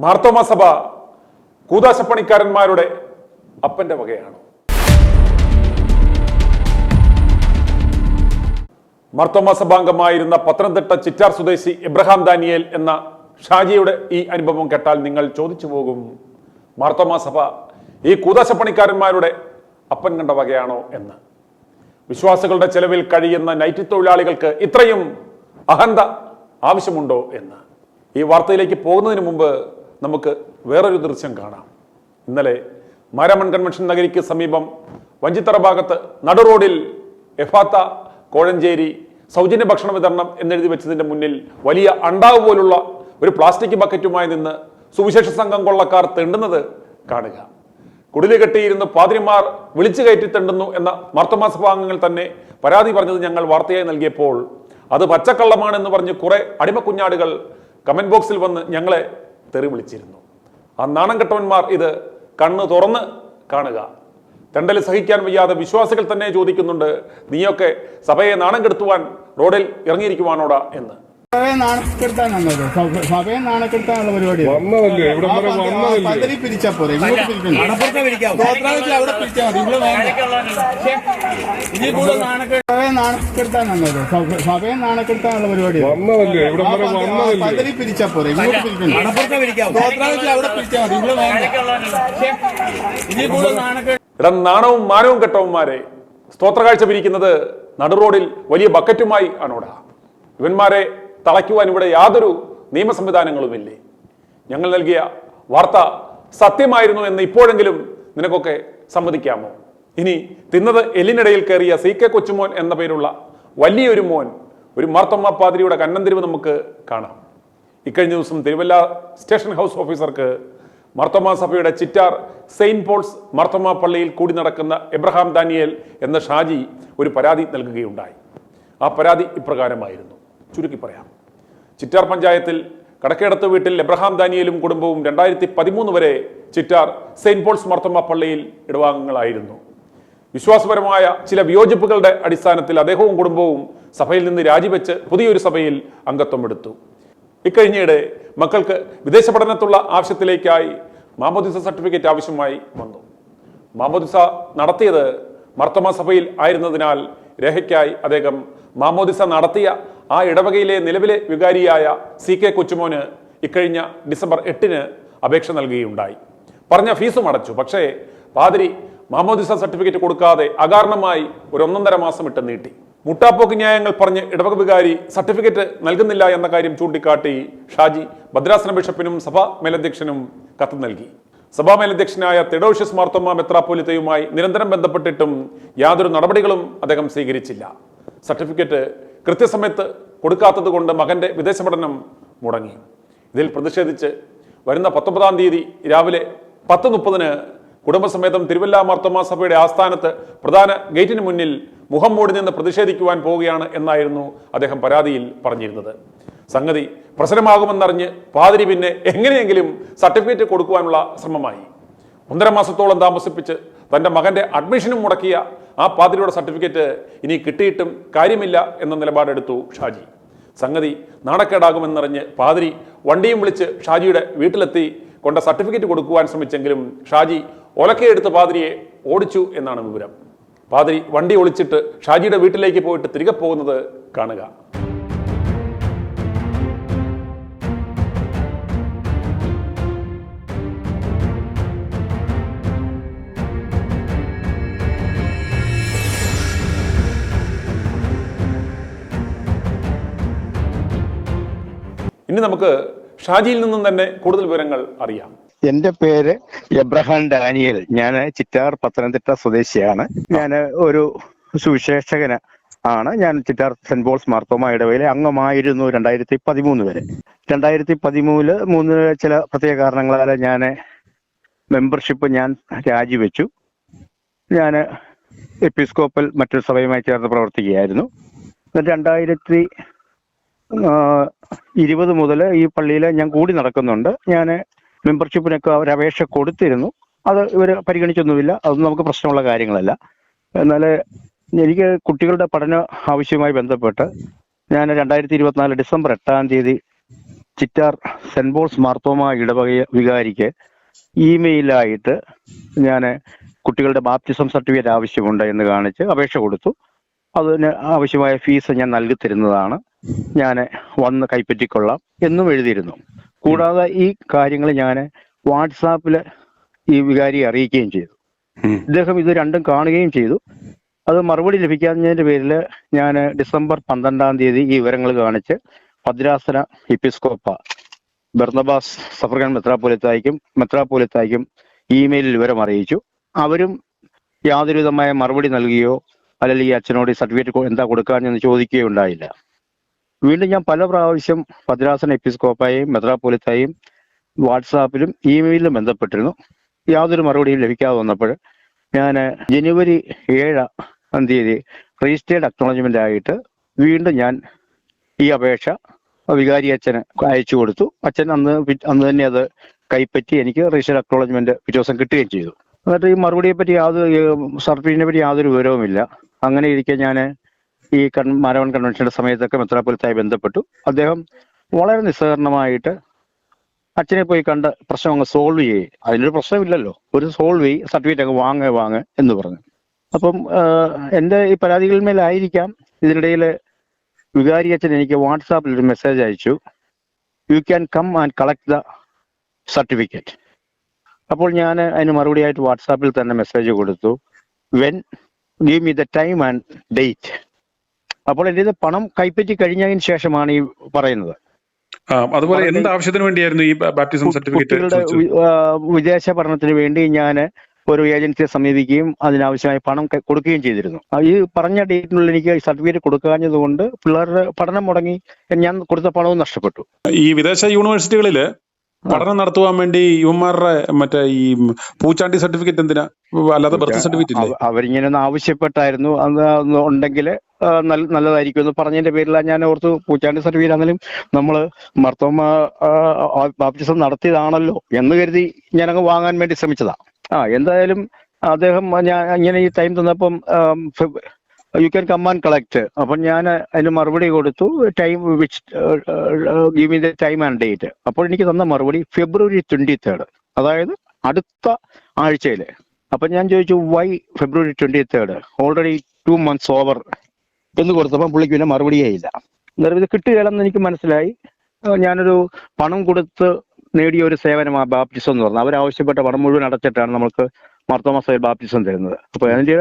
മാർത്തോമാ സഭ കൂദാശപ്പണിക്കാരന്മാരുടെ അപ്പന്റെ വകയാണോ? മാർത്തോമാ സഭാംഗമായിരുന്ന പത്തനംതിട്ട ചിറ്റാർ സ്വദേശി എബ്രഹാം ദാനിയേൽ എന്ന ഷാജിയുടെ ഈ അനുഭവം കേട്ടാൽ നിങ്ങൾ ചോദിച്ചു പോകും, മാർത്തോമാ സഭ ഈ കൂദാശപ്പണിക്കാരന്മാരുടെ അപ്പൻ കണ്ട വകയാണോ എന്ന്. വിശ്വാസികളുടെ ചെലവിൽ കഴിയുന്ന നൈറ്റ് തൊഴിലാളികൾക്ക് ഇത്രയും അഹന്ത ആവശ്യമുണ്ടോ എന്ന്. ഈ വാർത്തയിലേക്ക് പോകുന്നതിന് മുമ്പ് നമുക്ക് വേറൊരു ദൃശ്യം കാണാം. ഇന്നലെ മാരാമൺ കൺവെൻഷൻ നഗരിക്ക് സമീപം വഞ്ചിത്തറ ഭാഗത്ത് നടു റോഡിൽ എഫാത്ത കോഴഞ്ചേരി സൗജന്യ ഭക്ഷണ വിതരണം എന്നെഴുതി വെച്ചതിന്റെ മുന്നിൽ വലിയ അണ്ടാവ് പോലുള്ള ഒരു പ്ലാസ്റ്റിക് ബക്കറ്റുമായി നിന്ന് സുവിശേഷ സംഘം കൊള്ളക്കാർ തെണ്ടുന്നത് കാണുക. കുടില് കെട്ടിയിരുന്ന് പാതിരിമാർ വിളിച്ചു കയറ്റി തെണ്ടുന്നു എന്ന മാർത്തോമാ സഭാംഗങ്ങൾ തന്നെ പരാതി പറഞ്ഞത് ഞങ്ങൾ വാർത്തയായി നൽകിയപ്പോൾ അത് പച്ചക്കള്ളമാണെന്ന് പറഞ്ഞ് കുറെ അടിമക്കുഞ്ഞാടുകൾ കമന്റ് ബോക്സിൽ വന്ന് ഞങ്ങളെ തെറി വിളിച്ചിരുന്നു. ആ നാണം കെട്ടവന്മാർ ഇത് കണ്ണ് തുറന്ന് കാണുക. തെണ്ടൽ സഹിക്കാൻ വയ്യാതെ വിശ്വാസികൾ തന്നെ ചോദിക്കുന്നുണ്ട്, നീയൊക്കെ സഭയെ നാണം കെടുത്തുവാൻ റോഡിൽ ഇറങ്ങിയിരിക്കുവാനോടാ എന്ന്. സഭയെ നാണക്കെടുത്താനുള്ള പരിപാടി പിരിച്ചാ പോരെ, ഇങ്ങോട്ട് പിരിക്കണം. അവിടെ പിരിച്ചാൽ മതി, ഇവിടെ സഭയെ നാണക്കെടുത്താനുള്ളത്. സഭയെ നാണക്കെടുത്താനുള്ള പരിപാടി പദ്ധതി പിരിച്ചാ പോരെ, ഇങ്ങോട്ട് പിരിക്കണം. അവിടെ പിരിച്ചാൽ മതി, ഇവിടെ ഇടം നാണവും മാനവും കെട്ടവന്മാരെ സ്തോത്ര കാഴ്ച പിരിക്കുന്നത് നടു റോഡിൽ വലിയ ബക്കറ്റുമായി ആണോടാ. ഇവന്മാരെ തളയ്ക്കുവാൻ ഇവിടെ യാതൊരു നിയമ സംവിധാനങ്ങളുമില്ലേ? ഞങ്ങൾ നൽകിയ വാർത്ത സത്യമായിരുന്നു എന്ന് ഇപ്പോഴെങ്കിലും നിനക്കൊക്കെ സമ്മതിക്കാമോ? ഇനി തിന്നത് എല്ലിനിടയിൽ കയറിയ CK കൊച്ചുമോൻ എന്ന പേരുള്ള വലിയൊരു മോൻ, ഒരു മാർത്തോമാ പാതിരിയുടെ കന്നന്തിരിവ് നമുക്ക് കാണാം. ഇക്കഴിഞ്ഞ ദിവസം തിരുവല്ല സ്റ്റേഷൻ ഹൗസ് ഓഫീസർക്ക് മാർത്തോമാ സഭയുടെ ചിറ്റാർ സെയിന്റ് പോൾസ് മാർത്തോമാ പള്ളിയിൽ കൂടി നടക്കുന്ന എബ്രഹാം ദാനിയേൽ എന്ന ഷാജി ഒരു പരാതി നൽകുകയുണ്ടായി. ആ പരാതി ഇപ്രകാരമായിരുന്നു, ചുരുക്കി പറയാം. ചിറ്റാർ പഞ്ചായത്തിൽ കടക്കേടത്ത് വീട്ടിൽ എബ്രഹാം ദാനിയേലും കുടുംബവും 2013 വരെ ചിറ്റാർ സെയിന്റ് പോൾസ് മാർത്തോമാ പള്ളിയിൽ ഇടവാംഗങ്ങളായിരുന്നു. വിശ്വാസപരമായ ചില വിയോജിപ്പുകളുടെ അടിസ്ഥാനത്തിൽ അദ്ദേഹവും കുടുംബവും സഭയിൽ നിന്ന് രാജിവെച്ച് പുതിയൊരു സഭയിൽ അംഗത്വം എടുത്തു. ഇക്കഴിഞ്ഞിടെ മക്കൾക്ക് വിദേശ പഠനത്തുള്ള ആവശ്യത്തിലേക്കായി മാമോദിസ സർട്ടിഫിക്കറ്റ് ആവശ്യമായി വന്നു. മാമോദിസ നടത്തിയത് മാർത്തോമാ സഭയിൽ ആയിരുന്നതിനാൽ രേഖയ്ക്കായി അദ്ദേഹം മാമോദിസ നടത്തിയ ആ ഇടവകയിലെ നിലവിലെ വികാരിയായ CK കൊച്ചുമോന് ഇക്കഴിഞ്ഞ ഡിസംബർ 8 അപേക്ഷ നൽകുകയുണ്ടായി. പറഞ്ഞ ഫീസും അടച്ചു. പക്ഷേ പാതിരി മാമോദിസ സർട്ടിഫിക്കറ്റ് കൊടുക്കാതെ അകാരണമായി ഒരു 1.5 മാസം ഇട്ട് നീട്ടി. മുട്ടാപ്പോക്ക് ന്യായങ്ങൾ പറഞ്ഞ് ഇടവക വികാരി സർട്ടിഫിക്കറ്റ് നൽകുന്നില്ല എന്ന കാര്യം ചൂണ്ടിക്കാട്ടി ഷാജി ഭദ്രാസന ബിഷപ്പിനും സഭാ മേലധ്യക്ഷനും കത്ത് നൽകി. സഭാ മേലധ്യക്ഷനായ തെഡോഷ്യസ് മാർത്തോമാ മെത്രാപ്പോലിത്തയുമായി നിരന്തരം ബന്ധപ്പെട്ടിട്ടും യാതൊരു നടപടികളും അദ്ദേഹം സ്വീകരിച്ചില്ല. സർട്ടിഫിക്കറ്റ് കൃത്യസമയത്ത് കൊടുക്കാത്തത് കൊണ്ട് മകന്റെ വിദേശ പഠനം മുടങ്ങി. ഇതിൽ പ്രതിഷേധിച്ച് വരുന്ന 19-ാം തീയതി രാവിലെ 10:30 കുടുംബസമേതം തിരുവല്ല മാർത്തോമാ സഭയുടെ ആസ്ഥാനത്ത് പ്രധാന ഗേറ്റിന് മുന്നിൽ മുഖം മൂടി നിന്ന് പ്രതിഷേധിക്കുവാൻ പോവുകയാണ് എന്നായിരുന്നു അദ്ദേഹം പരാതിയിൽ പറഞ്ഞിരുന്നത്. സംഗതി പ്രശ്നമാകുമെന്നറിഞ്ഞ് പാതിരി പിന്നെ എങ്ങനെയെങ്കിലും സർട്ടിഫിക്കറ്റ് കൊടുക്കുവാനുള്ള ശ്രമമായി. 1.5 മാസത്തോളം താമസിപ്പിച്ച് തൻ്റെ മകന്റെ അഡ്മിഷനും മുടക്കിയ ആ പാതിരിയുടെ സർട്ടിഫിക്കറ്റ് ഇനി കിട്ടിയിട്ടും കാര്യമില്ല എന്ന നിലപാടെടുത്തു ഷാജി. സംഗതി നാണക്കേടാകുമെന്നറിഞ്ഞ് പാതിരി വണ്ടിയും വിളിച്ച് ഷാജിയുടെ വീട്ടിലെത്തി കൊണ്ട സർട്ടിഫിക്കറ്റ് കൊടുക്കുവാൻ ശ്രമിച്ചെങ്കിലും ഷാജി ഒലക്കയെടുത്ത് പാതിരിയെ ഓടിച്ചു എന്നാണ് വിവരം. പാതിരി വണ്ടി ഒളിച്ചിട്ട് ഷാജിയുടെ വീട്ടിലേക്ക് പോയിട്ട് തിരികെ പോകുന്നത് കാണുക. ഇനി നമുക്ക് ഷാജിയിൽ നിന്നും തന്നെ കൂടുതൽ വിവരങ്ങൾ അറിയാം. എന്റെ പേര് എബ്രഹാം ഡാനിയേൽ. ഞാൻ ചിറ്റാർ പത്തനംതിട്ട സ്വദേശിയാണ്. ഞാൻ ഒരു സുവിശേഷകന് ആണ്. ഞാൻ ചിറ്റാർ സെന്റ് പോൾസ് മാർത്തോമാ ഇടവകയിലെ അംഗമായിരുന്നു 2013 വരെ. 2013 ചില പ്രത്യേക കാരണങ്ങളാൽ ഞാൻ മെമ്പർഷിപ്പ് രാജിവെച്ചു. ഞാൻ എപ്പിസ്കോപ്പൽ മറ്റൊരു സഭയുമായി ചേർന്ന് പ്രവർത്തിക്കുകയായിരുന്നു. 2020 മുതൽ ഈ പള്ളിയിൽ ഞാൻ കൂടി നടക്കുന്നുണ്ട്. ഞാൻ മെമ്പർഷിപ്പിനൊക്കെ ഒരു അപേക്ഷ കൊടുത്തിരുന്നു. അത് ഇവർ പരിഗണിച്ചൊന്നുമില്ല. അതൊന്നും നമുക്ക് പ്രശ്നമുള്ള കാര്യങ്ങളല്ല. എന്നാൽ എനിക്ക് കുട്ടികളുടെ പഠന ആവശ്യവുമായി ബന്ധപ്പെട്ട് ഞാൻ 2024 December 8 Chittar saint Paul's Marthoma ഇടവക വികാരിക്ക് ഇമെയിലായിട്ട് ഞാൻ കുട്ടികളുടെ ബാപ്റ്റിസം സർട്ടിഫിക്കറ്റ് ആവശ്യമുണ്ട് എന്ന് കാണിച്ച് അപേക്ഷ കൊടുത്തു. അതിന് ആവശ്യമായ ഫീസ് ഞാൻ നൽകി തരുന്നതാണ്, ഞാൻ വന്ന് കൈപ്പറ്റിക്കൊള്ളാം എന്നും എഴുതിയിരുന്നു. കൂടാതെ ഈ കാര്യങ്ങൾ ഞാൻ വാട്സാപ്പിൽ ഈ വികാരിയെ അറിയിക്കുകയും ചെയ്തു. ഇദ്ദേഹം ഇത് രണ്ടും കാണുകയും ചെയ്തു. അത് മറുപടി ലഭിക്കാത്തതിന്റെ പേരിൽ ഞാൻ ഡിസംബർ 12 ഈ വിവരങ്ങൾ കാണിച്ച് ഭദ്രാസന എപ്പിസ്കോപ്പ ബർന്നബാസ് സഫർഗൻ മെത്രാപ്പോലിത്തായ്ക്കും ഇമെയിലിൽ വിവരം അറിയിച്ചു. അവരും യാതൊരുവിധമായ മറുപടി നൽകുകയോ അല്ലെങ്കിൽ ഈ അച്ഛനോട് ഈ സർട്ടിഫിക്കറ്റ് എന്താ കൊടുക്കാനെന്ന് ചോദിക്കുകയോ ഉണ്ടായില്ല. വീണ്ടും ഞാൻ പല പ്രാവശ്യം ഭദ്രാസന എപ്പിസ്കോപ്പായും മെത്രാപ്പോലിത്തായും വാട്സാപ്പിലും ഇമെയിലിലും ബന്ധപ്പെട്ടിരുന്നു. യാതൊരു മറുപടിയും ലഭിക്കാതെ വന്നപ്പോൾ ഞാൻ ജനുവരി 7 രജിസ്റ്റേർഡ് അക്നോളജ്മെന്റ് ആയിട്ട് വീണ്ടും ഞാൻ ഈ അപേക്ഷ വികാരി അച്ഛന് അയച്ചു കൊടുത്തു. അച്ഛൻ അന്ന് തന്നെ അത് കൈപ്പറ്റി എനിക്ക് രജിസ്റ്റേർഡ് അക്നോളജ്മെന്റ് പിറ്റേ ദിവസം കിട്ടുകയും ചെയ്തു. എന്നിട്ട് ഈ മറുപടിയെ പറ്റി സർട്ടിഫിക്കറ്റിനെ പറ്റി യാതൊരു വിവരവുമില്ല. അങ്ങനെ ഇരിക്കെ ഞാൻ ഈ മാരവൺ കൺവെൻഷന്റെ സമയത്തൊക്കെ മെത്രാപ്പൊലിത്തായി ബന്ധപ്പെട്ടു. അദ്ദേഹം വളരെ നിസ്സഹരണമായിട്ട് അച്ഛനെ പോയി കണ്ട് പ്രശ്നം അങ്ങ് സോൾവ് ചെയ്യും, അതിനൊരു പ്രശ്നമില്ലല്ലോ, ഒരു സോൾവ് ചെയ്യും, സർട്ടിഫിക്കറ്റ് അങ്ങ് വാങ്ങ് എന്ന് പറഞ്ഞു. അപ്പം എൻ്റെ ഈ പരാതികളിന്മേലായിരിക്കാം ഇതിനിടയിൽ വികാരി അച്ഛൻ എനിക്ക് വാട്സാപ്പിൽ ഒരു മെസ്സേജ് അയച്ചു, you can come and collect the certificate. അപ്പോൾ ഞാൻ അതിന് മറുപടിയായിട്ട് വാട്സാപ്പിൽ തന്നെ മെസ്സേജ് കൊടുത്തു, when give me the time and date. അപ്പോൾ എൻ്റെ ഇത് പണം കൈപ്പറ്റി കഴിഞ്ഞതിന് ശേഷമാണ് ഈ പറയുന്നത്. അതുപോലെ എന്ത് ആവശ്യത്തിന് വേണ്ടിയായിരുന്നു ഈ ബാപ്റ്റിസം സർട്ടിഫിക്കറ്റ്? വിദേശ പഠനത്തിന് വേണ്ടി ഞാൻ ഒരു ഏജൻസിയെ സമീപിക്കുകയും അതിനാവശ്യമായ പണം കൊടുക്കുകയും ചെയ്തിരുന്നു. ഈ പറഞ്ഞ ഡേറ്റിനുള്ളിൽ എനിക്ക് സർട്ടിഫിക്കറ്റ് കൊടുക്കാഞ്ഞത് കൊണ്ട് പിള്ളേരുടെ പഠനം മുടങ്ങി, ഞാൻ കൊടുത്ത പണവും നഷ്ടപ്പെട്ടു. ഈ വിദേശ യൂണിവേഴ്സിറ്റികളിൽ പഠനം നടത്തുവാൻ വേണ്ടി യുവന്മാരുടെ മറ്റേ ഈ പൂച്ചാണ്ടി സർട്ടിഫിക്കറ്റ് എന്തിനാ, അല്ലാതെ ബർത്ത് സർട്ടിഫിക്കറ്റ് അവരിങ്ങനെ ഒന്ന് ആവശ്യപ്പെട്ടായിരുന്നു, അത് ഉണ്ടെങ്കിൽ നല്ലതായിരിക്കും എന്ന് പറഞ്ഞതിന്റെ പേരിലാണ് ഞാൻ ഓർത്ത് പൂച്ചാണ്ടി സർട്ടിഫിക്കറ്റ് ആണെങ്കിലും നമ്മൾ മർത്തോമ ബാപ്റ്റിസം നടത്തിയതാണല്ലോ എന്ന് കരുതി ഞാനങ്ങ് വാങ്ങാൻ വേണ്ടി ശ്രമിച്ചതാ. എന്തായാലും അദ്ദേഹം ഞാൻ ഇങ്ങനെ ഈ ടൈം തന്നപ്പം you can come and collect. അപ്പം ഞാൻ അതിന് മറുപടി കൊടുത്തു, time which give me the time and date. അപ്പോൾ എനിക്ക് തന്ന മറുപടി ഫെബ്രുവരി 23, അതായത് അടുത്ത ആഴ്ചയിൽ. അപ്പം ഞാൻ ചോദിച്ചു വൈ ഫെബ്രുവരി 23, ഓൾറെഡി 2 months ഓവർ എന്ന് കൊടുത്തപ്പം പുള്ളിക്ക് പിന്നെ മറുപടിയേ ഇല്ല. അന്നേരം ഇത് കിട്ടുകയില്ലെന്ന് എനിക്ക് മനസ്സിലായി. ഞാനൊരു പണം കൊടുത്ത് നേടിയ ഒരു സേവനമാണ് ബാപ്റ്റിസം എന്ന് പറഞ്ഞത്. അവരാവശ്യപ്പെട്ട പണം മുഴുവൻ അടച്ചിട്ടാണ് നമുക്ക് മാർത്തോമാ സഭയിൽ ബാപ്റ്റിസം തരുന്നത്. അപ്പൊ അതിന്റെ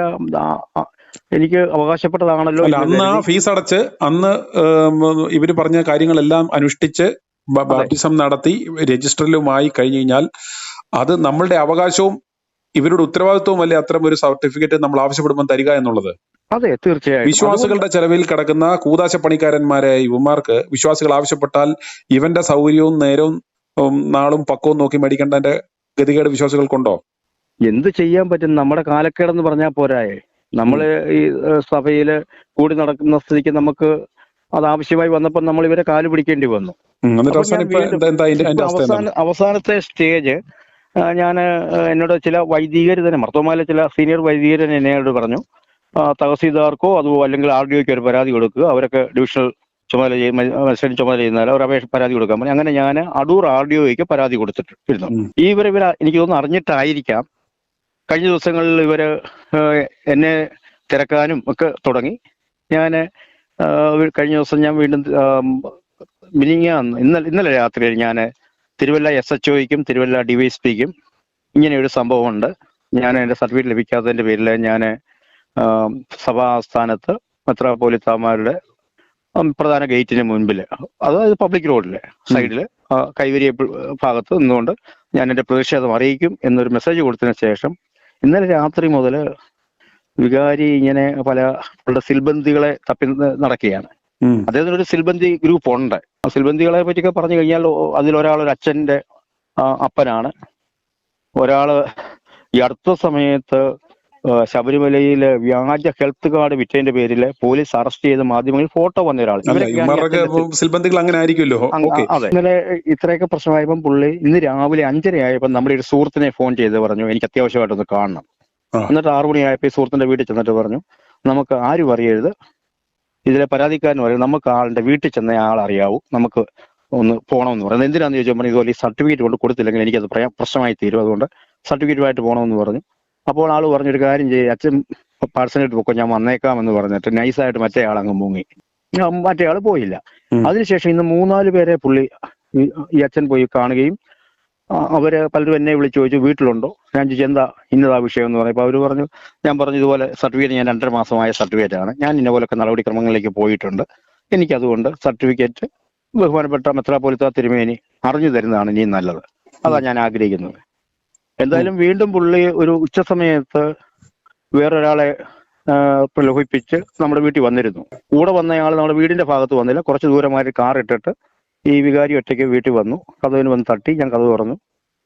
എനിക്ക് അവകാശപ്പെട്ടതാണല്ലോ. അന്ന് ആ ഫീസ് അടച്ച് അന്ന് ഇവര് പറഞ്ഞ കാര്യങ്ങളെല്ലാം അനുഷ്ഠിച്ച് ബാപ്റ്റിസം നടത്തി രജിസ്റ്ററിലുമായി കഴിഞ്ഞു കഴിഞ്ഞാൽ അത് നമ്മളുടെ അവകാശവും ഇവരുടെ ഉത്തരവാദിത്വവും അല്ലേ അത്തരം ഒരു സർട്ടിഫിക്കറ്റ് നമ്മൾ ആവശ്യപ്പെടുമ്പോൾ തരിക എന്നുള്ളത്? അതെ, തീർച്ചയായും. വിശ്വാസികളുടെ ചെലവിൽ കിടക്കുന്ന കൂതാശ പണിക്കാരന്മാരെ യുവമാർക്ക് വിശ്വാസികൾ ആവശ്യപ്പെട്ടാൽ ഇവന്റെ സൗകര്യവും നേരവും നാളും പക്കവും നോക്കി മേടിക്കേണ്ടതിന്റെ ഗതികേട് വിശ്വാസികൾക്കുണ്ടോ? എന്ത് ചെയ്യാൻ പറ്റും? നമ്മുടെ കാലക്കേടെന്ന് പറഞ്ഞാൽ പോരായേ. നമ്മള് ഈ സഭയില് കൂടി നടക്കുന്ന സ്ഥിതിക്ക് നമുക്ക് അത് ആവശ്യമായി വന്നപ്പോൾ നമ്മൾ ഇവരെ കാല് പിടിക്കേണ്ടി വന്നു. അവസാനത്തെ സ്റ്റേജ് ഞാൻ എന്നോട് ചില വൈദികർ തന്നെ, മർത്തോമായിലെ ചില സീനിയർ വൈദികർ എന്നോട് പറഞ്ഞു, തഹസീൽദാർക്കോ അതോ അല്ലെങ്കിൽ RDOയ്ക്കോ ഒരു പരാതി കൊടുക്കുക, അവരൊക്കെ ഡിവിഷണൽ ചുമതല ചെയ്യുന്നവരെ അവർ അപേക്ഷ പരാതി കൊടുക്കാൻ പറഞ്ഞു. അങ്ങനെ ഞാൻ അടൂർ RDOയ്ക്ക് പരാതി കൊടുത്തിട്ടിരുന്നു. ഇവർ എനിക്ക് തോന്നുന്നു അറിഞ്ഞിട്ടായിരിക്കാം കഴിഞ്ഞ ദിവസങ്ങളിൽ ഇവര് എന്നെ തിരക്കാനും ഒക്കെ തുടങ്ങി. ഞാൻ കഴിഞ്ഞ ദിവസം ഞാൻ വീണ്ടും ഇന്നലെ രാത്രിയിൽ ഞാൻ തിരുവല്ല SHOയ്ക്കും തിരുവല്ല DYSPക്കും ഇങ്ങനെ ഒരു സംഭവമുണ്ട്, ഞാൻ എൻ്റെ സർട്ടിഫിക്കറ്റ് ലഭിക്കാത്തതിന്റെ പേരിൽ ഞാൻ സഭാ ആസ്ഥാനത്ത് മെത്രാപ്പോലിത്താമാരുടെ പ്രധാന ഗേറ്റിന് മുൻപിൽ, അതായത് പബ്ലിക് റോഡിലെ സൈഡിൽ കൈവരിയ ഭാഗത്ത് നിന്നുകൊണ്ട് ഞാൻ എൻ്റെ പ്രതിഷേധം അറിയിക്കും എന്നൊരു മെസ്സേജ് കൊടുത്തതിന് ശേഷം ഇന്നലെ രാത്രി മുതൽ വികാരി ഇങ്ങനെ പല സിൽബന്ദികളെ തപ്പി നടക്കുകയാണ്. അദ്ദേഹത്തിന് ഒരു സിൽബന്തി ഗ്രൂപ്പ് ഉണ്ട്. ആ സിൽബന്ദികളെ പറ്റിയൊക്കെ പറഞ്ഞു കഴിഞ്ഞാൽ അതിലൊരാൾ ഒരു അച്ഛൻ്റെ അപ്പനാണ്. ഒരാള് ഈ അടുത്ത സമയത്ത് ശബരിമലയിലെ വ്യാജ ഹെൽത്ത് കാർഡ് വിറ്റതിന്റെ പേരിൽ പോലീസ് അറസ്റ്റ് ചെയ്ത മാധ്യമങ്ങളിൽ ഫോട്ടോ വന്ന ഒരാൾ. അതെ, ഇന്നലെ ഇത്രയൊക്കെ പ്രശ്നമായപ്പം പുള്ളി ഇന്ന് രാവിലെ 5:30 ആയപ്പോൾ നമ്മുടെ ഒരു സുഹൃത്തിനെ ഫോൺ ചെയ്ത് പറഞ്ഞു എനിക്ക് അത്യാവശ്യമായിട്ടൊന്ന് കാണണം. എന്നിട്ട് 6 മണിയായപ്പോൾ ഈ സുഹൃത്തിന്റെ വീട്ടിൽ ചെന്നിട്ട് പറഞ്ഞു നമുക്ക് ആരും അറിയരുത്, ഇതിലെ പരാതിക്കാരൻ പറയും നമുക്ക് ആളുടെ വീട്ടിൽ ചെന്ന ആൾ അറിയാവൂ, നമുക്ക് ഒന്ന് പോകണമെന്ന് പറയുന്നത്. എന്തിനാന്ന് ചോദിച്ചാൽ പറഞ്ഞു ഇതുപോലെ ഈ സർട്ടിഫിക്കറ്റ് കൊണ്ട് കൊടുത്തില്ലെങ്കിൽ എനിക്കത് പ്രശ്നമായി തീരും, അതുകൊണ്ട് സർട്ടിഫിക്കറ്റുമായിട്ട് പോകണമെന്ന് പറഞ്ഞു. അപ്പോൾ ആള് പറഞ്ഞൊരു കാര്യം ചെയ്യും, അച്ഛൻ പാഴ്സലായിട്ട് പോക്കോ, ഞാൻ വന്നേക്കാമെന്ന് പറഞ്ഞിട്ട് നൈസായിട്ട് മറ്റേ ആളങ്ങ് മുങ്ങി. മറ്റേ ആള് പോയില്ല. അതിനുശേഷം ഇന്ന് 3-4 പേരെ പുള്ളി ഈ അച്ഛൻ പോയി കാണുകയും അവര് പലരും എന്നെ വിളിച്ചു ചോദിച്ചു വീട്ടിലുണ്ടോ, ഞാൻ ചോദിച്ചു എന്താ ഇന്നതാ വിഷയം എന്ന് പറഞ്ഞപ്പോൾ അവർ പറഞ്ഞു, ഞാൻ പറഞ്ഞു ഇതുപോലെ സർട്ടിഫിക്കറ്റ് ഞാൻ 2.5 മാസമായ സർട്ടിഫിക്കറ്റ് ആണ്, ഞാൻ ഇന്ന പോലൊക്കെ നടപടിക്രമങ്ങളിലേക്ക് പോയിട്ടുണ്ട്, എനിക്കതുകൊണ്ട് സർട്ടിഫിക്കറ്റ് ബഹുമാനപ്പെട്ട മെത്രാപ്പോലീത്ത തിരുമേനി അറിഞ്ഞു തരുന്നതാണ് ഇനിയും നല്ലത്, അതാ ഞാൻ ആഗ്രഹിക്കുന്നത്. എന്തായാലും വീണ്ടും പുള്ളി ഒരു ഉച്ച സമയത്ത് വേറൊരാളെ പ്രലോഭിപ്പിച്ച് നമ്മുടെ വീട്ടിൽ വന്നിരുന്നു. കൂടെ വന്നയാൾ നമ്മുടെ വീടിന്റെ ഭാഗത്ത് വന്നില്ല, കുറച്ച് ദൂരമായിട്ട് കാർ ഇട്ടിട്ട് ഈ വികാരി ഒറ്റയ്ക്ക് വീട്ടിൽ വന്നു, കതവിന് വന്ന് തട്ടി, ഞാൻ കതവ് തുറന്നു.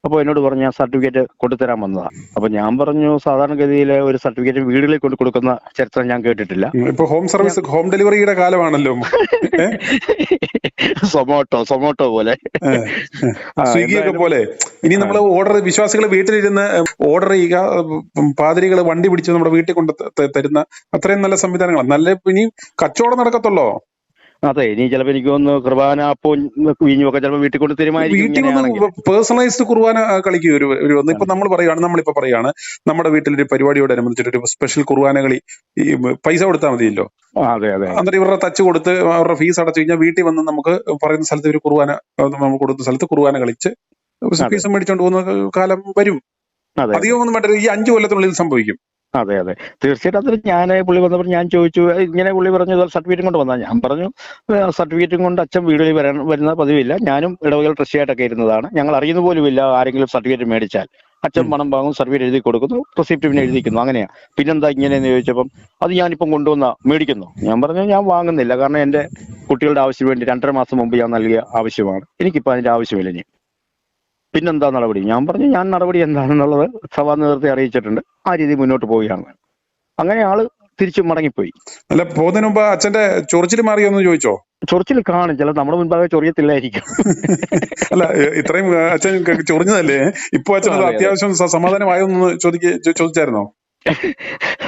അപ്പോൾ എന്നോട് പറഞ്ഞു ഞാൻ സർട്ടിഫിക്കറ്റ് കൊണ്ടുതരാൻ വന്നതാണ്. അപ്പൊ ഞാൻ പറഞ്ഞു സാധാരണഗതിയിൽ ഒരു സർട്ടിഫിക്കറ്റ് വീടുകളിൽ കൊണ്ട് കൊടുക്കുന്ന ചരിത്രം ഞാൻ കേട്ടിട്ടില്ല. ഇപ്പൊ ഹോം സർവീസ്, ഹോം ഡെലിവറിയുടെ കാലമാണല്ലോ. സൊമാറ്റോ പോലെ, സ്വിഗ്ഗിയൊക്കെ പോലെ. ഇനി നമ്മൾ ഓർഡർ, വിശ്വാസികൾ വീട്ടിലിരുന്ന് ഓർഡർ ചെയ്യുക, പാതിരികൾ വണ്ടി പിടിച്ച് നമ്മുടെ വീട്ടിൽ കൊണ്ട് തരുന്ന അത്രയും നല്ല സംവിധാനങ്ങളാണ്. നല്ല ഇനി കച്ചവടം നടക്കത്തുള്ളൂ. അതെ, ഇനി ചിലപ്പോൾ എനിക്ക് തോന്നുന്നു കുർബാന അപ്പവും വീഞ്ഞും ഒക്കെ ചിലപ്പോൾ വീട്ടിൽ കൊണ്ട് തരുമായിരിക്കും. വീട്ടിൽ വന്ന് പേഴ്സണലൈസ്ഡ് കുർബാന കളിക്കും ഒരു വന്ന്. ഇപ്പൊ നമ്മളിപ്പോ പറയാണ് നമ്മുടെ വീട്ടിലൊരു പരിപാടിയോടനുബന്ധിച്ചിട്ട് ഒരു സ്പെഷ്യൽ കുർബാന കളി, ഈ പൈസ കൊടുത്താൽ മതിയല്ലോ. അതെ അതെ. എന്നിട്ട് ഇവരുടെ ടച്ച് കൊടുത്ത് അവരുടെ ഫീസ് അടച്ചു കഴിഞ്ഞാൽ വീട്ടിൽ വന്ന് നമുക്ക് പറയുന്ന സ്ഥലത്ത് ഒരു കുർബാന, നമുക്ക് കൊടുത്ത സ്ഥലത്ത് കുർബാന കളിച്ച് ഫീസ് മേടിച്ചോണ്ട് പോകുന്ന കാലം വരും. അധികം ഒന്നും വേണ്ട, ഈ 5 കൊല്ലത്തിനുള്ളിൽ സംഭവിക്കും. അതെ അതെ, തീർച്ചയായിട്ടും. അതിൽ ഞാൻ പുള്ളി വന്നപ്പോൾ ഞാൻ ചോദിച്ചു, ഇങ്ങനെ പുള്ളി പറഞ്ഞു സർട്ടിഫിക്കറ്റും കൊണ്ട് വന്നാൽ, ഞാൻ പറഞ്ഞു സർട്ടിഫിക്കറ്റും കൊണ്ട് അച്ഛൻ വീടുകളിൽ വരുന്ന പതിവില്ല, ഞാനും ഇടവകയിൽ ട്രസ്റ്റിയായിട്ടൊക്കെ ഇരുന്നതാണ്, ഞങ്ങൾ അറിയുന്ന പോലുമില്ല ആരെങ്കിലും സർട്ടിഫിക്കറ്റ് മേടിച്ചാൽ. അച്ഛൻ പണം വാങ്ങും, സർട്ടിഫിക്കറ്റ് എഴുതി കൊടുക്കുന്നു, റെസിപ്റ്റ് പിന്നെ എഴുതിക്കുന്നു, അങ്ങനെയാ. പിന്നെന്താ ഇങ്ങനെയെന്ന് ചോദിച്ചപ്പം അത് ഞാനിപ്പം കൊണ്ടുവന്ന മേടിക്കുന്നു. ഞാൻ പറഞ്ഞു ഞാൻ വാങ്ങുന്നില്ല, കാരണം എൻ്റെ കുട്ടികളുടെ ആവശ്യത്തിന് വേണ്ടി 2.5 മാസം മുമ്പ് ഞാൻ നൽകിയ ആവശ്യമാണ്, എനിക്കിപ്പോൾ അതിൻ്റെ ആവശ്യമില്ല. ഇനി പിന്നെന്താ നടപടി? ഞാൻ പറഞ്ഞു ഞാൻ നടപടി എന്താണെന്നുള്ളത് സഭാ നേതൃത്വത്തെ അറിയിച്ചിട്ടുണ്ട്, ആ രീതി മുന്നോട്ട് പോവുകയാണ്. അങ്ങനെ ആള് തിരിച്ചു മടങ്ങിപ്പോയി. അല്ല, പോകുന്നതിന് മുമ്പ് അച്ഛന്റെ ചൊറിച്ചിൽ മാറിയോന്ന് ചോദിച്ചോ? ചൊറിച്ചിൽ കാണും, ചില നമ്മുടെ മുൻപാകെ ചൊറിയത്തില്ലായിരിക്കും. അല്ല, ഇത്രയും അച്ഛൻ ചൊറിഞ്ഞതല്ലേ, ഇപ്പൊ അച്ഛനത് അത്യാവശ്യം സമാധാനമായോന്ന് ചോദിച്ചായിരുന്നോ?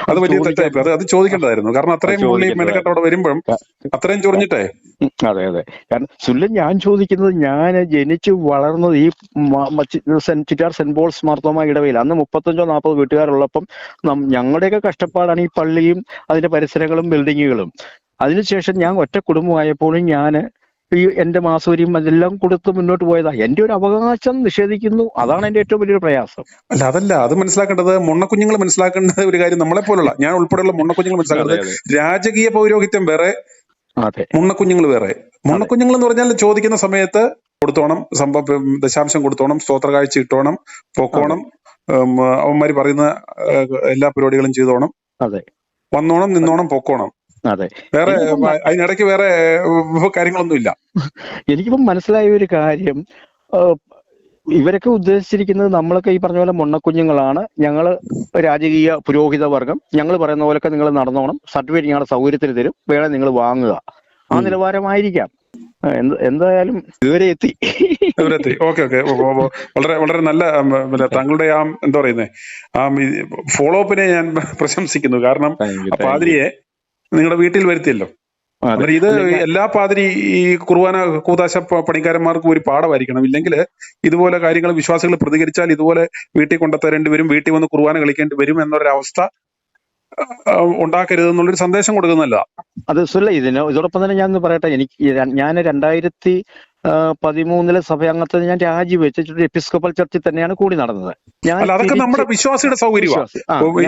അത് വലിയ തെറ്റായി. അത് ചോദിക്കേണ്ടതായിരുന്നു, കാരണം അത്രയും പുള്ളി മെനക്കെട്ട് അവിടെ വരുമ്പോഴും അത്രയും ചൊറിഞ്ഞിട്ടേ. അതെ അതെ, കാരണം സുല്ലൻ ഞാൻ ചോദിക്കുന്നത്, ഞാൻ ജനിച്ചു വളർന്നത് ഈ ചിറ്റാർ സെന്റ് പോൾസ് മാർത്തോമ ഇടവയിൽ, അന്ന് 35-40 വീട്ടുകാരുള്ളപ്പം ഞങ്ങളുടെയൊക്കെ കഷ്ടപ്പാടാണ് ഈ പള്ളിയും അതിന്റെ പരിസരങ്ങളും ബിൽഡിങ്ങുകളും. അതിനുശേഷം ഞാൻ ഒറ്റ കുടുംബമായപ്പോഴും ഞാൻ ഈ എന്റെ മാസൂരിയും അതെല്ലാം കൊടുത്ത് മുന്നോട്ട് പോയതാ. എന്റെ ഒരു അവകാശം നിഷേധിക്കുന്നു, അതാണ് എന്റെ ഏറ്റവും വലിയൊരു പ്രയാസം. അതല്ല, അത് മനസ്സിലാക്കേണ്ടത് മുണ്ണക്കുഞ്ഞുങ്ങൾ മനസ്സിലാക്കേണ്ട ഒരു കാര്യം, നമ്മളെ പോലുള്ള ഞാൻ ഉൾപ്പെടെയുള്ള മുണ്ണക്കുഞ്ഞുങ്ങൾ മനസ്സിലാക്കേണ്ടത് രാജകീയ പൗരോഹിത്യം വേറെ, മുണ്ണക്കുഞ്ഞുങ്ങൾ വേറെ. മുണ്ണക്കുഞ്ഞുങ്ങൾ എന്ന് പറഞ്ഞാൽ ചോദിക്കുന്ന സമയത്ത് കൊടുത്തോണം, ദശാംശം കൊടുത്തോണം, സ്തോത്ര കാഴ്ച ഇട്ടോണം, പൊക്കോണം, അവന്മാര് പറയുന്ന എല്ലാ പരിപാടികളും ചെയ്തോണം, വന്നോണം, നിന്നോണം, പൊക്കോണം. അതെ, വേറെ അതിനിടയ്ക്ക് വേറെ കാര്യങ്ങളൊന്നും ഇല്ല. എനിക്കിപ്പം മനസ്സിലായ ഒരു കാര്യം, ഇവരൊക്കെ ഉദ്ദേശിച്ചിരിക്കുന്നത് നമ്മളൊക്കെ ഈ പറഞ്ഞ പോലെ മുണ്ണക്കുഞ്ഞുങ്ങളാണ്, ഞങ്ങള് രാജകീയ പുരോഹിത വർഗം, ഞങ്ങൾ പറയുന്ന പോലൊക്കെ നിങ്ങൾ നടന്നോണം, സർട്ടിഫിക്കറ്റ് ഞങ്ങളുടെ സൗകര്യത്തിന് തരും, വേണേ നിങ്ങൾ വാങ്ങുക, ആ നിലവാരമായിരിക്കാം. എന്തായാലും ഇതുവരെ എത്തി. ഓക്കെ. വളരെ വളരെ നല്ല താങ്കളുടെ എന്താ പറയുന്നേ, ഫോളോ അപ്പിനെ ഞാൻ പ്രശംസിക്കുന്നു. കാരണം പാതിരിയെ നിങ്ങളുടെ വീട്ടിൽ വരുത്തിയല്ലോ. ഇത് എല്ലാ പാതിരി ഈ കുർബാന കൂതാശ പണിക്കാരന്മാർക്കും ഒരു പാഠമായിരിക്കണം. ഇല്ലെങ്കിൽ ഇതുപോലെ കാര്യങ്ങൾ വിശ്വാസികൾ പ്രതികരിച്ചാൽ ഇതുപോലെ വീട്ടിൽ കൊണ്ടുത്തരേണ്ടി വരും, വീട്ടിൽ വന്ന് കുർബാന കളിക്കേണ്ടി വരും എന്നൊരവസ്ഥ ഉണ്ടാക്കരുത് എന്നുള്ളൊരു സന്ദേശം കൊടുക്കുന്നല്ല. അത് ഇതോടൊപ്പം തന്നെ ഞാൻ പറയട്ടെ, ഞാൻ 2013 സഭയംഗത്തിൽ ഞാൻ രാജിവെച്ചിട്ട് എപ്പിസ്കോപ്പൽ ചർച്ചിൽ തന്നെയാണ് കൂടി നടന്നത്. അതൊക്കെ നമ്മുടെ വിശ്വാസിയുടെ സൗകര്യമാണ്.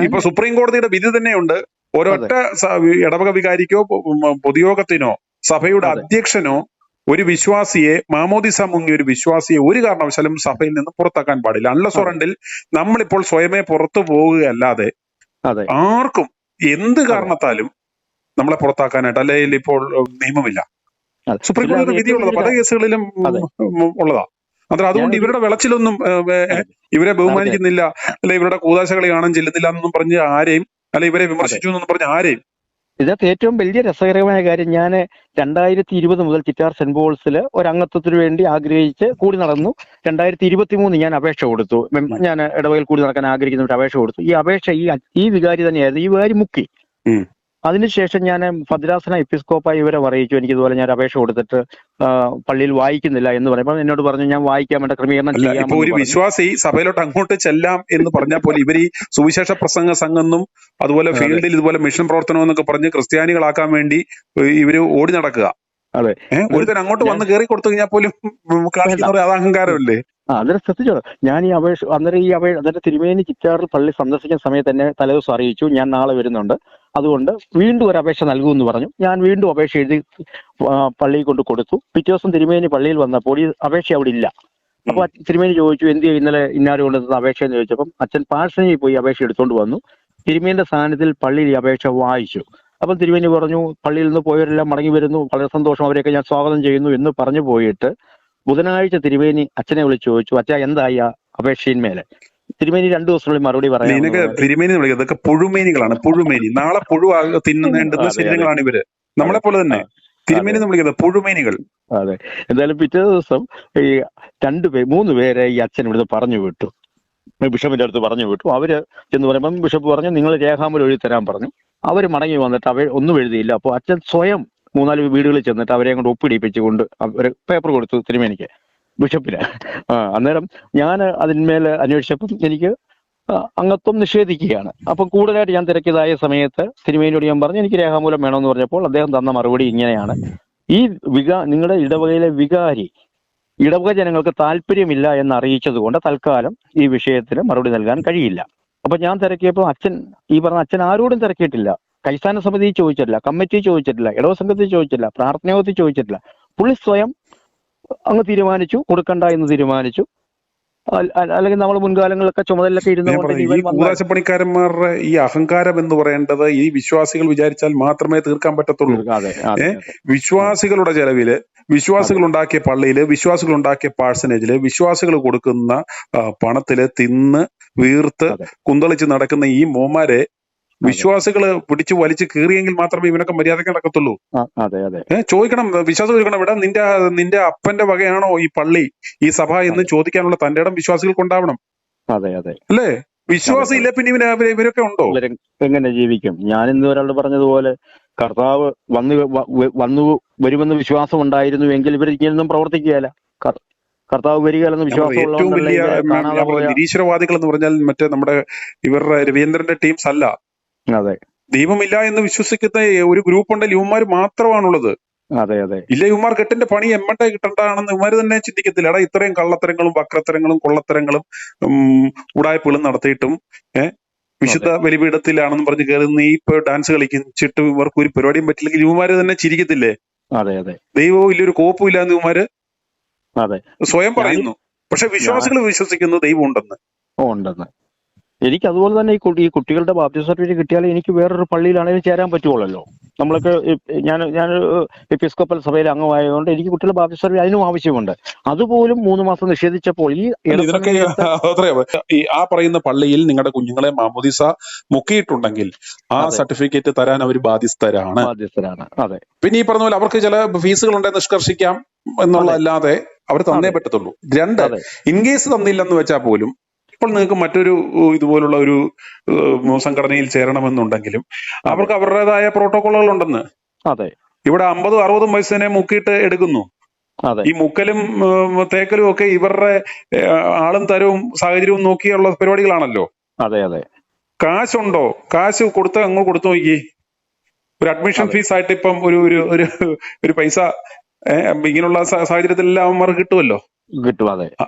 ഇപ്പൊ സുപ്രീം കോടതിയുടെ വിധി തന്നെയുണ്ട്, ഒരൊറ്റ ഇടവക വികാരിക്കോ പൊതുയോഗത്തിനോ സഭയുടെ അധ്യക്ഷനോ ഒരു വിശ്വാസിയെ, മാമോദിസ മുങ്ങിയ ഒരു വിശ്വാസിയെ ഒരു കാരണവശാലും സഭയിൽ നിന്ന് പുറത്താക്കാൻ പാടില്ല. അൺലെസ് ഓർ അണ്ടിൽ നമ്മളിപ്പോൾ സ്വയമേ പുറത്തു പോവുകയല്ലാതെ ആർക്കും എന്ത് കാരണത്താലും നമ്മളെ പുറത്താക്കാനായിട്ട് അല്ലെങ്കിൽ ഇപ്പോൾ നിയമമില്ല. സുപ്രീം കോടതിയുടെ വിധിയുള്ളത് പല കേസുകളിലും ഉള്ളതാ. അതുകൊണ്ട് ഇവരുടെ വിളച്ചിലൊന്നും ഇവരെ ബഹുമാനിക്കുന്നില്ല, അല്ലെ ഇവരുടെ കൂതാശകളി കാണാൻ ചെല്ലുന്നില്ല എന്നൊന്നും പറഞ്ഞ് ആരെയും, അല്ലെ ഇവരെ വിമർശിച്ചു എന്നൊന്നും പറഞ്ഞ് ആരെയും. ഇതിനകത്ത് ഏറ്റവും വലിയ രസകരമായ കാര്യം, ഞാൻ 2020 മുതൽ ചിറ്റാർ സെന്റ് പോൾസിൽ ഒരംഗത്വത്തിന് വേണ്ടി ആഗ്രഹിച്ച് കൂടി നടന്നു. 2023 ഞാൻ അപേക്ഷ കൊടുത്തു, ഞാൻ ഇടവകയിൽ കൂടി നടക്കാൻ ആഗ്രഹിക്കുന്ന അപേക്ഷ കൊടുത്തു. ഈ അപേക്ഷ ഈ വികാരി തന്നെയായിരുന്നു, ഈ വികാരി മുക്കി. അതിനുശേഷം ഞാൻ ഭദ്രാസന എപ്പിസ്കോപ്പായി ഇവരെ അറിയിച്ചു. എനിക്കിതുപോലെ ഞാൻ അപേക്ഷ കൊടുത്തിട്ട് പള്ളിയിൽ വായിക്കുന്നില്ല എന്ന് പറയുമ്പോൾ എന്നോട് പറഞ്ഞു ഞാൻ വായിക്കാൻ വേണ്ട ക്രമീകരണം അല്ല, ഇപ്പൊ ചെയ്യാമെന്ന് ഒരു പറഞ്ഞു. വിശ്വാസി സഭയിലോട്ട് അങ്ങോട്ട് ചെല്ലാം എന്ന് പറഞ്ഞാൽ പോലും ഇവർ ഈ സുവിശേഷ പ്രസംഗ സംഘെന്നും അതുപോലെ അതെ ഫീൽഡിൽ ഇതുപോലെ മിഷൻ പ്രവർത്തനം എന്നൊക്കെ പറഞ്ഞ് ക്രിസ്ത്യാനികളാക്കാൻ വേണ്ടി ഇവര് ഓടി നടക്കുക. അതെ ഒരുത്തൻ അങ്ങോട്ട് ഞാൻ വന്ന് കയറി കൊടുത്തു കഴിഞ്ഞാൽ പോലും വേണ്ട. കാണിക്കുന്ന അത് അഹങ്കാരമല്ലേ? അന്നേരം ശ്രദ്ധിച്ചോ, ഞാൻ ഈ അന്നേരം തിരുമേനി ചിറ്റാറിൽ പള്ളി സന്ദർശിക്കുന്ന സമയത്ത് തന്നെ തലേദിവസം അറിയിച്ചു ഞാൻ നാളെ വരുന്നുണ്ട്, അതുകൊണ്ട് വീണ്ടും ഒരു അപേക്ഷ നൽകുമെന്ന് പറഞ്ഞു. ഞാൻ വീണ്ടും അപേക്ഷ എഴുതി പള്ളിയിൽ കൊണ്ട് കൊടുത്തു. പിറ്റേ ദിവസം തിരുമേനി പള്ളിയിൽ വന്നപ്പോൾ ഈ അപേക്ഷ അവിടെ ഇല്ല. അപ്പൊ തിരുമേനി ചോദിച്ചു എന്ത് ഇന്നലെ ഇന്നാരും കൊണ്ടുവന്ന അപേക്ഷ എന്ന് ചോദിച്ചപ്പം അച്ഛൻ പാഴ്സണിൽ പോയി അപേക്ഷ എടുത്തുകൊണ്ട് വന്നു. തിരുമേനിയുടെ സ്ഥാനത്തിൽ പള്ളിയിൽ ഈ അപേക്ഷ വായിച്ചു. അപ്പം തിരുമേനി പറഞ്ഞു പള്ളിയിൽ നിന്ന് പോയവരെല്ലാം മടങ്ങി വരുന്നു, വളരെ സന്തോഷം, അവരെയൊക്കെ ഞാൻ സ്വാഗതം ചെയ്യുന്നു എന്ന് പറഞ്ഞു പോയിട്ട് ബുധനാഴ്ച തിരുമേനി അച്ഛനെ വിളിച്ച് ചോദിച്ചു അച്ഛാ എന്തായി ആ അപേക്ഷയിന്മേലെ. തിരുമേനി 2 ദിവസത്തിനുള്ളിൽ മറുപടി പറയാം. നിനക്ക് തിരുമേനി വിളിക്കുന്നത് ഇതൊക്കെ പുഴുമേനികളാണ്. പുഴുമേനി നാളെ തിന്നുന്ന ശരീരങ്ങളാണ് ഇവര്, നമ്മളെ പോലെ തന്നെ. തിരുമേനി എന്ന് വിളിക്കുന്നത് പുഴുമേനികൾ. അതെ, എന്തായാലും പിറ്റേ ദിവസം ഈ 3 പേരെ ഈ അച്ഛൻ ഇവിടുന്ന് പറഞ്ഞു വിട്ടു, ബിഷപ്പിന്റെ അടുത്ത് പറഞ്ഞു വിട്ടു. അവര് എന്ന് പറയുമ്പോൾ ബിഷപ്പ് പറഞ്ഞു നിങ്ങൾ രേഖാമൂലം എഴുതി തരാൻ പറഞ്ഞു. അവർ മടങ്ങി വന്നിട്ട് ഒന്നും എഴുതിയില്ല. അപ്പോൾ അച്ഛൻ സ്വയം 3-4 വീടുകളിൽ ചെന്നിട്ട് അവരെ കൊണ്ട് ഒപ്പിടിപ്പിച്ചുകൊണ്ട് അവർ പേപ്പർ കൊടുത്തു തിരുമേനിക്ക്, ബിഷപ്പിന്. അന്നേരം ഞാൻ അതിന്മേൽ അന്വേഷിച്ചപ്പം എനിക്ക് അംഗത്വം നിഷേധിക്കുകയാണ്. അപ്പം കൂടുതലായിട്ട് ഞാൻ തിരക്കിയതായ സമയത്ത് തിരുമേനിയോട് ഞാൻ പറഞ്ഞു എനിക്ക് രേഖാമൂലം വേണമെന്ന് പറഞ്ഞപ്പോൾ അദ്ദേഹം തന്ന മറുപടി ഇങ്ങനെയാണ്: ഈ നിങ്ങളുടെ ഇടവകയിലെ വികാരി ഇടവക ജനങ്ങൾക്ക് താല്പര്യമില്ല എന്ന് അറിയിച്ചത് കൊണ്ട് തൽക്കാലം ഈ വിഷയത്തിന് മറുപടി നൽകാൻ കഴിയില്ല. അപ്പൊ ഞാൻ തിരക്കിയപ്പോൾ ഈ പറഞ്ഞ അച്ഛൻ ആരോടും തിരക്കിയിട്ടില്ല, കൈസ്ഥാന സമിതി ചോദിച്ചിട്ടില്ല, കമ്മിറ്റി ചോദിച്ചിട്ടില്ല, ഇടവ സംഘത്തിൽ ചോദിച്ചിട്ടില്ല, പ്രാർത്ഥനായോഗത്തിൽ ചോദിച്ചിട്ടില്ല. പുള്ളി സ്വയം അങ്ങ് തീരുമാനിച്ചു, കൊടുക്കണ്ട എന്ന് തീരുമാനിച്ചു. അല്ലെങ്കിൽ നമ്മൾ മുൻകാലങ്ങളിലൊക്കെ ചുമതലയൊക്കെ ഈ കൂതാശപ്പണിക്കാരന്മാരുടെ ഈ അഹങ്കാരം എന്ന് പറയേണ്ടത് ഈ വിശ്വാസികൾ വിചാരിച്ചാൽ മാത്രമേ തീർക്കാൻ പറ്റത്തുള്ളൂ. വിശ്വാസികളുടെ ചെലവില്, വിശ്വാസികൾ ഉണ്ടാക്കിയ പള്ളിയില്, വിശ്വാസികൾ ഉണ്ടാക്കിയ പാഴ്സനേജില്, വിശ്വാസികൾ കൊടുക്കുന്ന പണത്തില് തിന്ന് വീർത്ത് കുന്തളിച്ച് നടക്കുന്ന ഈ മോമാരെ വിശ്വാസികള് പിടിച്ചു വലിച്ചു കീറിയെങ്കിൽ മാത്രമേ ഇവനൊക്കെ മര്യാദയ്ക്ക് നടക്കത്തുള്ളൂ. ചോദിക്കണം, വിശ്വാസം ചോദിക്കണം, ഇവിടെ നിന്റെ അപ്പന്റെ വകയാണോ ഈ പള്ളി, ഈ സഭ എന്ന് ചോദിക്കാനുള്ള തന്റെ ഇടം വിശ്വാസികൾക്ക് ഉണ്ടാവണം. അല്ലേ? വിശ്വാസം ഇല്ല പിന്നെ ഇവരൊക്കെ ഉണ്ടോ? എങ്ങനെ ജീവിക്കും? ഞാൻ ഇന്ന് ഒരാളോട് പറഞ്ഞതുപോലെ കർത്താവ് വന്നു വരുമെന്ന് വിശ്വാസം ഉണ്ടായിരുന്നു എങ്കിൽ ഇവർ ഇങ്ങനെയൊന്നും പ്രവർത്തിക്കുകയല്ല. കർത്താവ് വരികയെന്ന് വിശ്വാസം. ഏറ്റവും വലിയ നിരീശ്വരവാദികൾ എന്ന് പറഞ്ഞാൽ മറ്റേ നമ്മുടെ ഇവരുടെ രവീന്ദ്രന്റെ ടീംസ് അല്ല. അതെ, ദൈവമില്ല എന്ന് വിശ്വസിക്കുന്ന ഒരു ഗ്രൂപ്പ് ഉണ്ടെങ്കിൽ ഇവന്മാർ മാത്രമാണുള്ളത്. ഇല്ല, ഇവന്മാർ കെട്ടിന്റെ പണി എമ്മട്ടെ കിട്ടണ്ടാണെന്ന് ഇവന്മാർ തന്നെ ചിന്തിക്കത്തില്ല. എടാ, ഇത്രയും കള്ളത്തരങ്ങളും വക്രത്തരങ്ങളും കൊള്ളത്തരങ്ങളും ഉടായ്പകളും നടത്തിയിട്ടും വിശുദ്ധ ബലിപീഠത്തിലാണെന്ന് പറഞ്ഞ് കയറി നീ ഇപ്പൊ ഡാൻസ് കളിച്ചിട്ട് ഇവർക്ക് ഒരു പരിപാടിയും പറ്റില്ലെങ്കിൽ ഇവന്മാര് തന്നെ ചിരിക്കത്തില്ലേ? ദൈവവും ഇല്ല, ഒരു കോപ്പും ഇല്ലാന്ന് ഇവന്മാര് സ്വയം പറയുന്നു. പക്ഷെ വിശ്വാസികൾ വിശ്വസിക്കുന്നു ദൈവം ഉണ്ടെന്ന്. എനിക്ക് അതുപോലെ തന്നെ ഈ കുട്ടികളുടെ ബാപ്റ്റിസം സർട്ടിഫിക്കറ്റ് കിട്ടിയാൽ എനിക്ക് വേറൊരു പള്ളിയിലാണെങ്കിലും ചേരാൻ പറ്റുള്ളല്ലോ. നമ്മളൊക്കെ ഞാൻ എപ്പിസ്കോപ്പൽ സഭയിൽ അംഗമായതുകൊണ്ട് എനിക്ക് കുട്ടികളുടെ ബാപ്റ്റിസം സർട്ടിഫിക്കറ്റ് അതിനും ആവശ്യമുണ്ട്. അതുപോലും 3 മാസം നിഷേധിച്ചപ്പോൾ ആ പറയുന്ന പള്ളിയിൽ നിങ്ങളുടെ കുഞ്ഞുങ്ങളെ മാമോദിസ മുക്കിയിട്ടുണ്ടെങ്കിൽ ആ സർട്ടിഫിക്കറ്റ് തരാൻ അവർ ബാധ്യസ്ഥരാണ്. അതെ, പിന്നെ ഈ പറഞ്ഞ പോലെ അവർക്ക് ചില ഫീസുകൾ ഉണ്ടെന്ന് നിഷ്കർഷിക്കാം എന്നുള്ളതല്ലാതെ അവർ തന്നേ പറ്റത്തുള്ളൂ. 2, ഇൻ കേസ് തന്നില്ലെന്ന് വെച്ചാൽ പോലും ഇപ്പോൾ നിങ്ങൾക്ക് മറ്റൊരു ഇതുപോലുള്ള ഒരു സംഘടനയിൽ ചേരണമെന്നുണ്ടെങ്കിലും അവർക്ക് അവരുടേതായ പ്രോട്ടോകോളുകൾ ഉണ്ടെന്ന്. ഇവിടെ 50-60 വയസ്സിനെ മുക്കിയിട്ട് എടുക്കുന്നു. ഈ മുക്കലും തേക്കലും ഒക്കെ ഇവരുടെ ആളും തരവും സാഹചര്യവും നോക്കിയുള്ള പരിപാടികളാണല്ലോ. കാശുണ്ടോ? കാശ് അങ്ങ് കൊടുത്തു നോക്കി. ഒരു അഡ്മിഷൻ ഫീസ് ആയിട്ട് ഇപ്പം ഒരു പൈസ ഇങ്ങനെയുള്ള സാഹചര്യത്തിലെല്ലാം അവന്മാർക്ക് കിട്ടുമല്ലോ.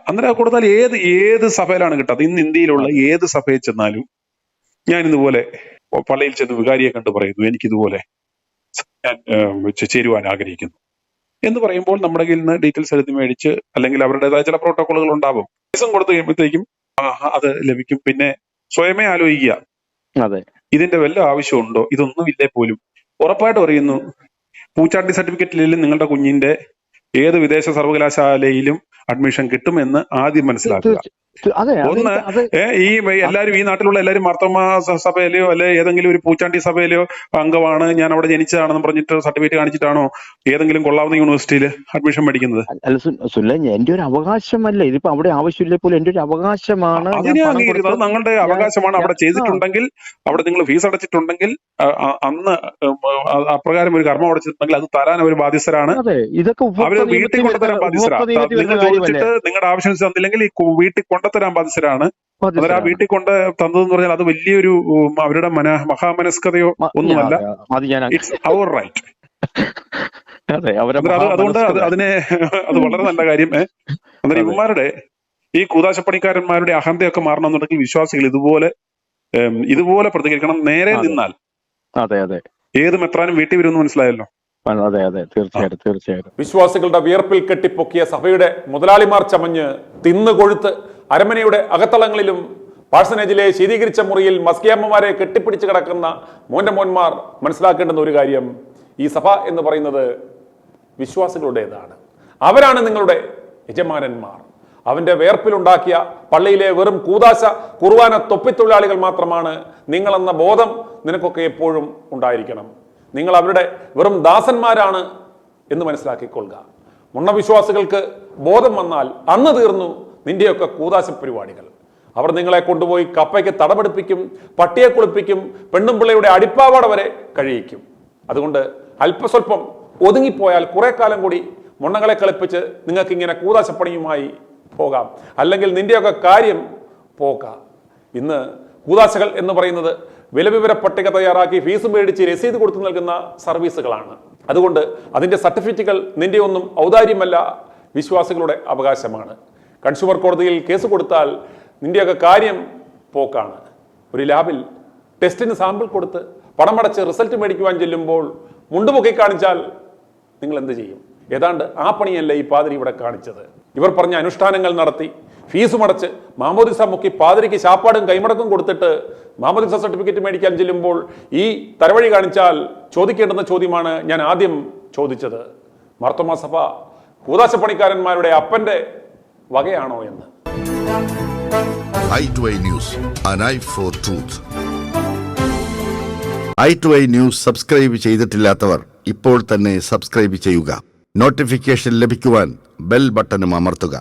അന്നേരം കൊടുത്താൽ ഏത് സഭയിലാണ് കിട്ടാത്തത്? ഇന്ന് ഇന്ത്യയിലുള്ള ഏത് സഭയിൽ ചെന്നാലും ഞാൻ ഇതുപോലെ പള്ളിയിൽ ചെന്ന് വികാരിയെ കണ്ട് പറയുന്നു എനിക്കിതുപോലെ ഞാൻ ചേരുവാൻ ആഗ്രഹിക്കുന്നു എന്ന് പറയുമ്പോൾ നമ്മുടെ കയ്യിൽ നിന്ന് ഡീറ്റെയിൽസ് എഴുതി മേടിച്ച് അല്ലെങ്കിൽ അവരുടേതായ ചില പ്രോട്ടോകോളുകൾ ഉണ്ടാവും. പൈസ കൊടുത്തു കഴിയുമ്പോഴത്തേക്കും അത് ലഭിക്കും. പിന്നെ സ്വയമേ ആലോചിക്കുക, ഇതിന്റെ വല്ല ആവശ്യമുണ്ടോ? ഇതൊന്നും ഇല്ലേ പോലും ഉറപ്പായിട്ട് പറയുന്നു. പൂച്ചാട്ടി സർട്ടിഫിക്കറ്റിലും നിങ്ങളുടെ കുഞ്ഞിന്റെ ഏത് വിദേശ സർവകലാശാലയിലും അഡ്മിഷൻ കിട്ടുമെന്ന് ആദ്യം മനസ്സിലാക്കുക. അതെ ഒന്ന് ഈ എല്ലാവരും ഈ നാട്ടിലുള്ള എല്ലാവരും മാർത്തോമാ സഭയിലെയോ അല്ലെ ഏതെങ്കിലും ഒരു പൂച്ചാണ്ടി സഭയിലെയോ അംഗമാണ്, ഞാൻ അവിടെ ജനിച്ചതാണെന്ന് പറഞ്ഞിട്ട് സർട്ടിഫിക്കറ്റ് കാണിച്ചിട്ടാണോ ഏതെങ്കിലും കൊള്ളാവുന്ന യൂണിവേഴ്സിറ്റിയിൽ അഡ്മിഷൻ മേടിക്കുന്നത്? അല്ല സുല്ല, എന്റെ ഒരു അവകാശമല്ല ഇതിപ്പോ, അവിടെ ആവശ്യമില്ല പോലും എന്റെ ഒരു അവകാശമാണ്. അതിനെ അംഗീകരിക്കുന്നത് അത് നിങ്ങളുടെ അവകാശമാണ്. അവിടെ ചെയ്തിട്ടുണ്ടെങ്കിൽ, അവിടെ നിങ്ങൾ ഫീസ് അടച്ചിട്ടുണ്ടെങ്കിൽ, അന്ന് അപ്രകാരം ഒരു കർമ്മം അടച്ചിട്ടുണ്ടെങ്കിൽ അത് തരാൻ അവർ ബാധ്യസ്ഥരാണ്. ഇതൊക്കെ അവര് വീട്ടിൽ കൊണ്ടുതരാൻ ബാധ്യസ്ഥരാണ്. നിങ്ങൾ ചോദിച്ചിട്ട് നിങ്ങളുടെ ആവശ്യം തന്നില്ലെങ്കിൽ ഈ വീട്ടിൽ കൊണ്ടുതരാൻ ബാധ്യസ്ഥരാണ്. അന്നേരം ആ വീട്ടിൽ കൊണ്ട് തന്നതെന്ന് പറഞ്ഞാൽ അത് വലിയൊരു അവരുടെ മഹാമനസ്കതയോ ഒന്നുമല്ല. It's our right. അതുകൊണ്ട് അതിനെ അത് വളരെ നല്ല കാര്യം. അന്നേരം ഇവന്മാരുടെ ഈ കൂതാശപ്പണിക്കാരന്മാരുടെ അഹന്തയൊക്കെ മാറണമെന്നുണ്ടെങ്കിൽ വിശ്വാസികൾ ഇതുപോലെ പ്രതികരിക്കണം. നേരെ നിന്നാൽ ഏത് മെത്രാനും വീട്ടിൽ വരുമെന്ന് മനസ്സിലായല്ലോ. തീർച്ചയായിട്ടും വിശ്വാസികളുടെ വിയർപ്പിൽ കെട്ടിപ്പൊക്കിയ സഭയുടെ മുതലാളിമാർ ചമഞ്ഞ് തിന്നുകൊഴുത്ത് അരമനയുടെ അകത്തളങ്ങളിലും പാഴ്സനേജിലെ ശീതീകരിച്ച മുറിയിൽ മസ്കിയമ്മമാരെ കെട്ടിപ്പിടിച്ച് കിടക്കുന്ന മോന്മാർ മനസ്സിലാക്കേണ്ടുന്ന ഒരു കാര്യം, ഈ സഭ എന്ന് പറയുന്നത് വിശ്വാസികളുടേതാണ്. അവരാണ് നിങ്ങളുടെ യജമാനന്മാർ. അവന്റെ വേർപ്പിലുണ്ടാക്കിയ പള്ളിയിലെ വെറും കൂതാശ കുർബാന തൊപ്പിത്തൊഴിലാളികൾ മാത്രമാണ് നിങ്ങളെന്ന ബോധം നിനക്കൊക്കെ എപ്പോഴും ഉണ്ടായിരിക്കണം. നിങ്ങൾ അവരുടെ വെറും ദാസന്മാരാണ് എന്ന് മനസ്സിലാക്കിക്കൊള്ളുക. മുണ്ണവിശ്വാസികൾക്ക് ബോധം വന്നാൽ അന്ന് തീർന്നു നിന്റെയൊക്കെ കൂതാശ പരിപാടികൾ. അവർ നിങ്ങളെ കൊണ്ടുപോയി കപ്പയ്ക്ക് തടപെടുപ്പിക്കും, പട്ടിയെ കുളിപ്പിക്കും, പെണ്ണും പിള്ളയുടെ അടിപ്പാവാട വരെ കഴിയിക്കും. അതുകൊണ്ട് അല്പസ്വല്പം ഒതുങ്ങിപ്പോയാൽ കുറെ കാലം കൂടി മുണ്ണകളെ കളിപ്പിച്ച് നിങ്ങൾക്ക് ഇങ്ങനെ കൂതാശപ്പണിയുമായി പോകാം. അല്ലെങ്കിൽ നിന്റെയൊക്കെ കാര്യം പോകാം. ഇന്ന് കൂതാശകൾ എന്ന് പറയുന്നത് വിലവിവര പട്ടിക തയ്യാറാക്കി ഫീസ് മേടിച്ച് രസീത് കൊടുത്തു നൽകുന്ന സർവീസുകളാണ്. അതുകൊണ്ട് അതിന്റെ സർട്ടിഫിക്കറ്റുകൾ നിന്റെ ഒന്നും ഔദാര്യമല്ല, വിശ്വാസികളുടെ അവകാശമാണ്. കൺസ്യൂമർ കോടതിയിൽ കേസ് കൊടുത്താൽ നിന്റെയൊക്കെ കാര്യം പോക്കാണ്. ഒരു ലാബിൽ ടെസ്റ്റിന് സാമ്പിൾ കൊടുത്ത് പണമടച്ച് റിസൾട്ട് മേടിക്കുവാൻ ചെല്ലുമ്പോൾ മുണ്ടുപൊക്കി കാണിച്ചാൽ നിങ്ങൾ എന്ത് ചെയ്യും? ഏതാണ്ട് ആ പണിയല്ല ഈ പാതിരി ഇവിടെ കാണിച്ചത്. ഇവർ പറഞ്ഞ അനുഷ്ഠാനങ്ങൾ നടത്തി ഫീസും അടച്ച് മാമോദിസ മുക്കി പാതിരിക്ക് ശാപ്പാടും കൈമടക്കും കൊടുത്തിട്ട് മാമോദിസ സർട്ടിഫിക്കറ്റ് മേടിക്കാൻ ചെല്ലുമ്പോൾ ഈ തരവഴി കാണിച്ചാൽ ചോദിക്കേണ്ടുന്ന ചോദ്യമാണ് ഞാൻ ആദ്യം ചോദിച്ചത്. മാർത്തോമാ സഭ കൂതാശപ്പണിക്കാരന്മാരുടെ അപ്പന്റെ വകയാണോ എന്ന്. i2i News, an eye for truth. i2i News subscribe ചെയ്തിട്ടില്ലാത്തവർ ഇപ്പോൾ തന്നെ സബ്സ്ക്രൈബ് ചെയ്യുക. നോട്ടിഫിക്കേഷൻ ലഭിക്കുവാൻ ബെൽ ബട്ടണും അമർത്തുക.